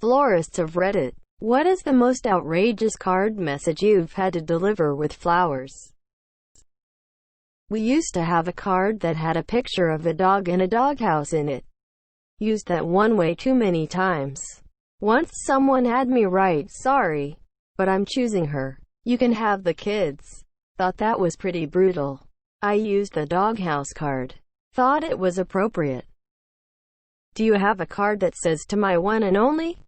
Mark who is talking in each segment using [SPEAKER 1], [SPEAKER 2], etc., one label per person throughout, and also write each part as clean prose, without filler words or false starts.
[SPEAKER 1] Florists of Reddit. What is the most outrageous card message you've had to deliver with flowers? We used to have a card that had a picture of a dog and a doghouse in it. Used that one way too many times. Once someone had me write, "Sorry, but I'm choosing her. You can have the kids." Thought that was pretty brutal. I used the doghouse card. Thought it was appropriate. Do you have a card that says "To my one and only"?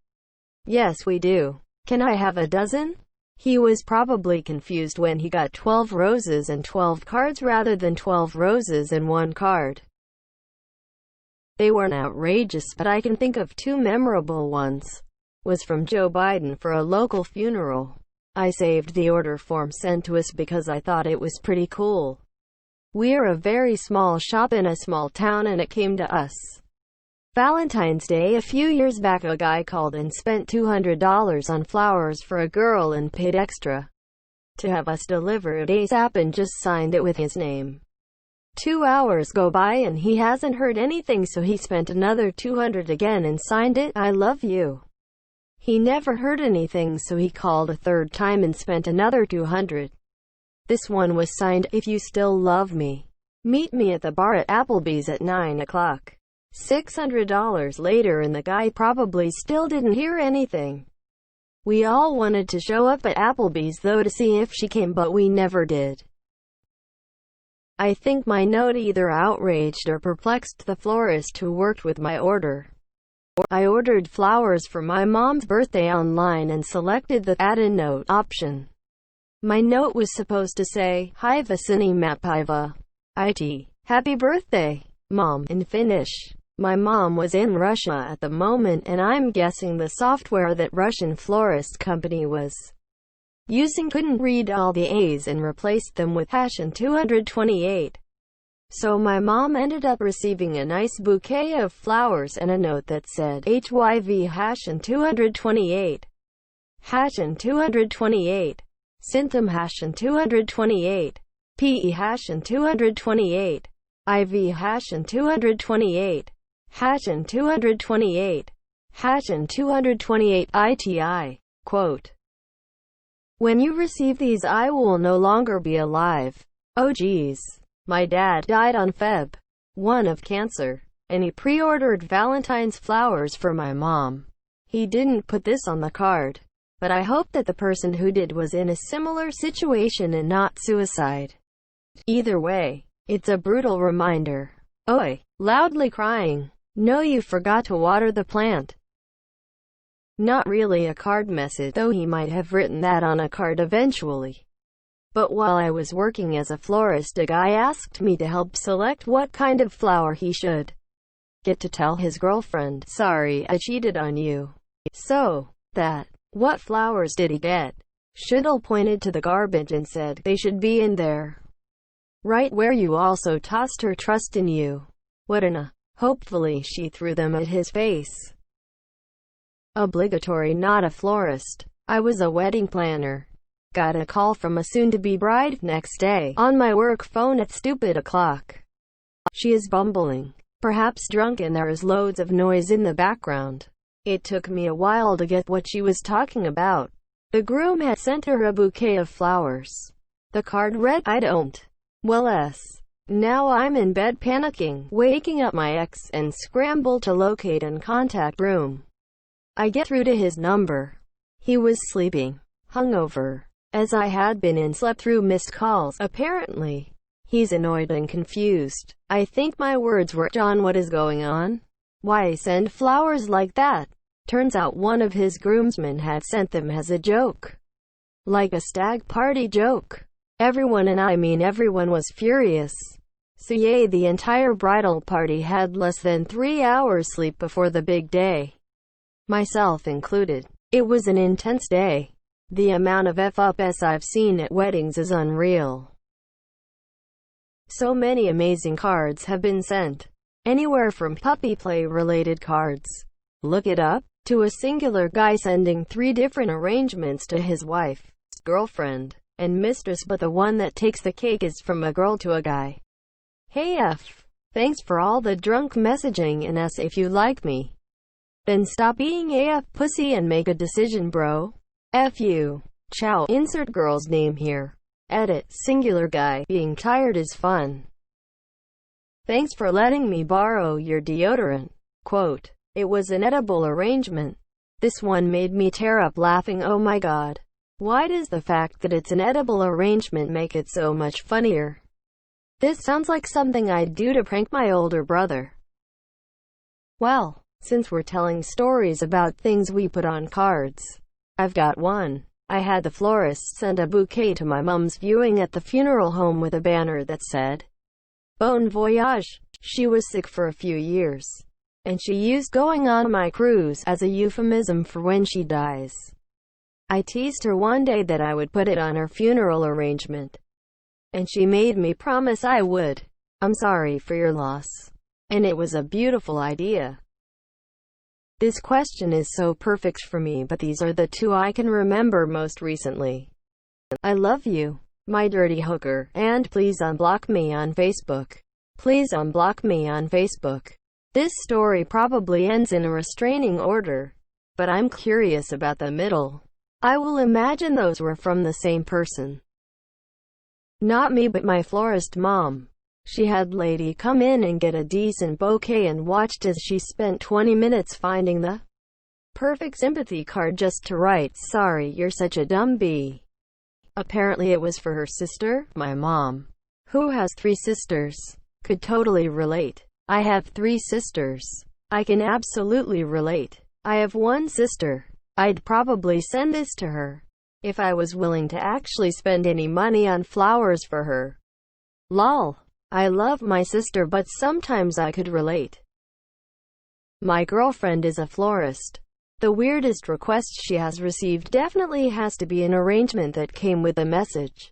[SPEAKER 1] Yes, we do. Can I have a dozen? He was probably confused when he got 12 roses and 12 cards rather than 12 roses and one card. They weren't outrageous, but I can think of two memorable ones. Was from Joe Biden for a local funeral. I saved the order form sent to us because I thought it was pretty cool. We're a very small shop in a small town and it came to us. Valentine's Day a few years back, a guy called and spent $200 on flowers for a girl and paid extra to have us deliver it ASAP and just signed it with his name. 2 hours go by and he hasn't heard anything, so he spent another $200 again and signed it, "I love you." He never heard anything, so he called a third time and spent another $200. This one was signed, "If you still love me, meet me at the bar at Applebee's at 9 o'clock. $600 later, and the guy probably still didn't hear anything. We all wanted to show up at Applebee's though to see if she came, but we never did. I think my note either outraged or perplexed the florist who worked with my order. I ordered flowers for my mom's birthday online and selected the "Add a note" option. My note was supposed to say, "Hi Vasini Mapiva. It. Happy birthday, Mom," in Finnish. My mom was in Russia at the moment, and I'm guessing the software that Russian florist company was using couldn't read all the A's and replaced them with #228. So my mom ended up receiving a nice bouquet of flowers and a note that said HYV #228. #228. Synthum #228. PE #228. IV #228. #228. #228 ITI. Quote, "When you receive these, I will no longer be alive. Oh geez. My dad died on Feb. 1 of cancer, and he pre-ordered Valentine's flowers for my mom. He didn't put this on the card, but I hope that the person who did was in a similar situation and not suicide. Either way, it's a brutal reminder. Oi, loudly crying. No, you forgot to water the plant." Not really a card message, though he might have written that on a card eventually. But while I was working as a florist, a guy asked me to help select what kind of flower he should get to tell his girlfriend, "Sorry, I cheated on you." So, what flowers did he get? Shuttle pointed to the garbage and said, "They should be in there. Right where you also tossed her trust in you." What an Hopefully she threw them at his face. Obligatory. Not a florist. I was a wedding planner. Got a call from a soon-to-be bride next day on my work phone at stupid o'clock. She is bumbling, perhaps drunk, and there is loads of noise in the background. It took me a while to get what she was talking about. The groom had sent her a bouquet of flowers. The card read, "I don't. Well, Now I'm in bed panicking, waking up my ex, and scramble to locate and contact groom. I get through to his number. He was sleeping, hungover, as I had been, and slept through missed calls, apparently. He's annoyed and confused. I think my words were, "John, what is going on? Why send flowers like that?" Turns out one of his groomsmen had sent them as a joke. Like a stag party joke. Everyone, and I mean everyone, was furious. So the entire bridal party had less than 3 hours sleep before the big day. Myself included. It was an intense day. The amount of F-ups I've seen at weddings is unreal. So many amazing cards have been sent. Anywhere from puppy play related cards, look it up, to a singular guy sending 3 different arrangements to his wife, girlfriend, and mistress, but the one that takes the cake is from a girl to a guy. Hey F. Thanks for all the drunk messaging, and if you like me, Then stop being a pussy and make a decision, bro. F you. Ciao. Insert girl's name here. Edit. Singular guy. Being tired is fun. Thanks for letting me borrow your deodorant. Quote. It was an edible arrangement. This one made me tear up laughing. Oh my god. Why does the fact that it's an edible arrangement make it so much funnier? This sounds like something I'd do to prank my older brother. Well, since we're telling stories about things we put on cards, I've got one. I had the florist send a bouquet to my mom's viewing at the funeral home with a banner that said, Bon voyage. She was sick for a few years, and she used going on my cruise as a euphemism for when she dies. I teased her one day that I would put it on her funeral arrangement, and she made me promise I would. I'm sorry for your loss. And it was a beautiful idea. This question is so perfect for me, but these are the two I can remember most recently. I love you, my dirty hooker, and please unblock me on Facebook. Please unblock me on Facebook. This story probably ends in a restraining order, but I'm curious about the middle. I will imagine those were from the same person. Not me, but my florist mom. She had lady come in and get a decent bouquet and watched as she spent 20 minutes finding the perfect sympathy card just to write, sorry, you're such a dumb bee. Apparently it was for her sister. My mom, who has 3 sisters, could totally relate. I have 3 sisters. I can absolutely relate. I have 1 sister. I'd probably send this to her if I was willing to actually spend any money on flowers for her. Lol. I love my sister, but sometimes I could relate. My girlfriend is a florist. The weirdest request she has received definitely has to be an arrangement that came with a message.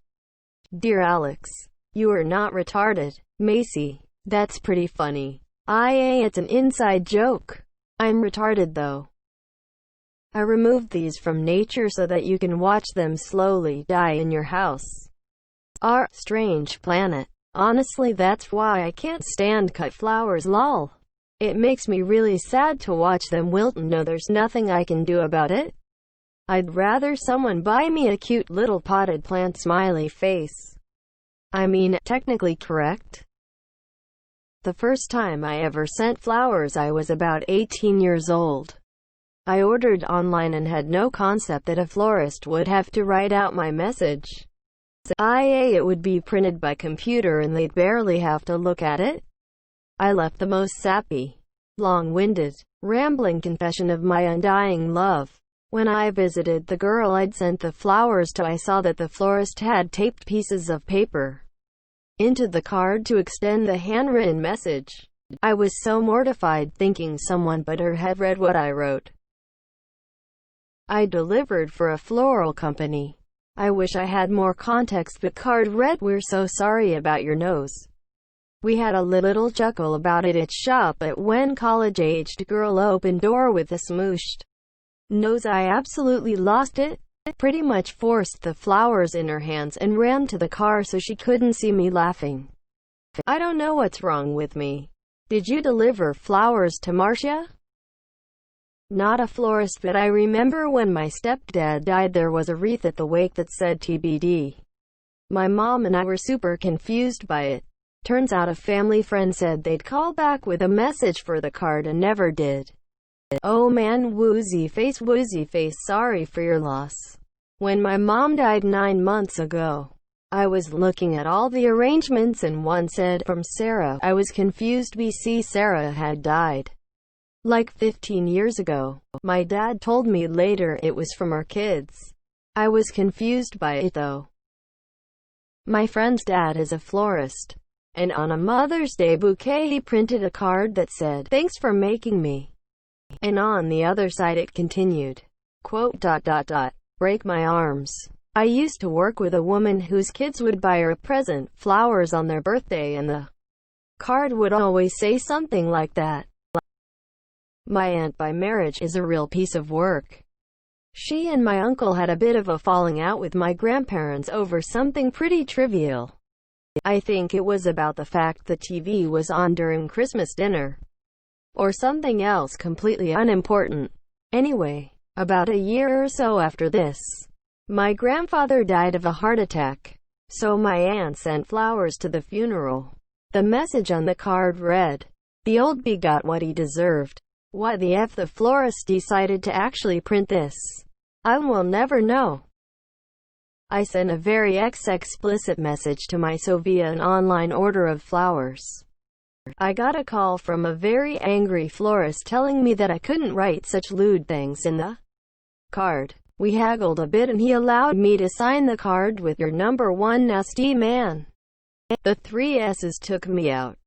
[SPEAKER 1] Dear Alex, you are not retarded. Macy. That's pretty funny. It's an inside joke. I'm retarded though. I removed these from nature so that you can watch them slowly die in your house. Our strange planet. Honestly, that's why I can't stand cut flowers, lol. It makes me really sad to watch them wilt and know there's nothing I can do about it. I'd rather someone buy me a cute little potted plant smiley face. I mean, technically correct. The first time I ever sent flowers I was about 18 years old. I ordered online and had no concept that a florist would have to write out my message. It would be printed by computer and they'd barely have to look at it. I left the most sappy, long-winded, rambling confession of my undying love. When I visited the girl I'd sent the flowers to, I saw that the florist had taped pieces of paper into the card to extend the handwritten message. I was so mortified, thinking someone but her had read what I wrote. I delivered for a floral company. I wish I had more context, but card read, we're so sorry about your nose. We had a little chuckle about it at shop, but when college-aged girl opened door with a smooshed nose, I absolutely lost it. Pretty much forced the flowers in her hands and ran to the car so she couldn't see me laughing. I don't know what's wrong with me. Did you deliver flowers to Marcia? Not a florist, but I remember when my stepdad died there was a wreath at the wake that said TBD. My mom and I were super confused by it. Turns out a family friend said they'd call back with a message for the card and never did. Oh man, woozy face, sorry for your loss. When my mom died 9 months ago, I was looking at all the arrangements and one said, from Sarah. I was confused. Sarah had died like 15 years ago. My dad told me later it was from our kids. I was confused by it though. My friend's dad is a florist, and on a Mother's Day bouquet he printed a card that said, thanks for making me. And on the other side it continued, quote, ... break my arms. I used to work with a woman whose kids would buy her a present, flowers on their birthday, and the card would always say something like that. My aunt by marriage is a real piece of work. She and my uncle had a bit of a falling out with my grandparents over something pretty trivial. I think it was about the fact the TV was on during Christmas dinner. or something else completely unimportant. Anyway, about a year or so after this, my grandfather died of a heart attack, so my aunt sent flowers to the funeral. The message on the card read, "The old bee got what he deserved." Why the F the florist decided to actually print this, I will never know. I sent a very explicit message to my so via an online order of flowers. I got a call from a very angry florist telling me that I couldn't write such lewd things in the card. We haggled a bit and he allowed me to sign the card with "Your number one nasty man." The three S's took me out.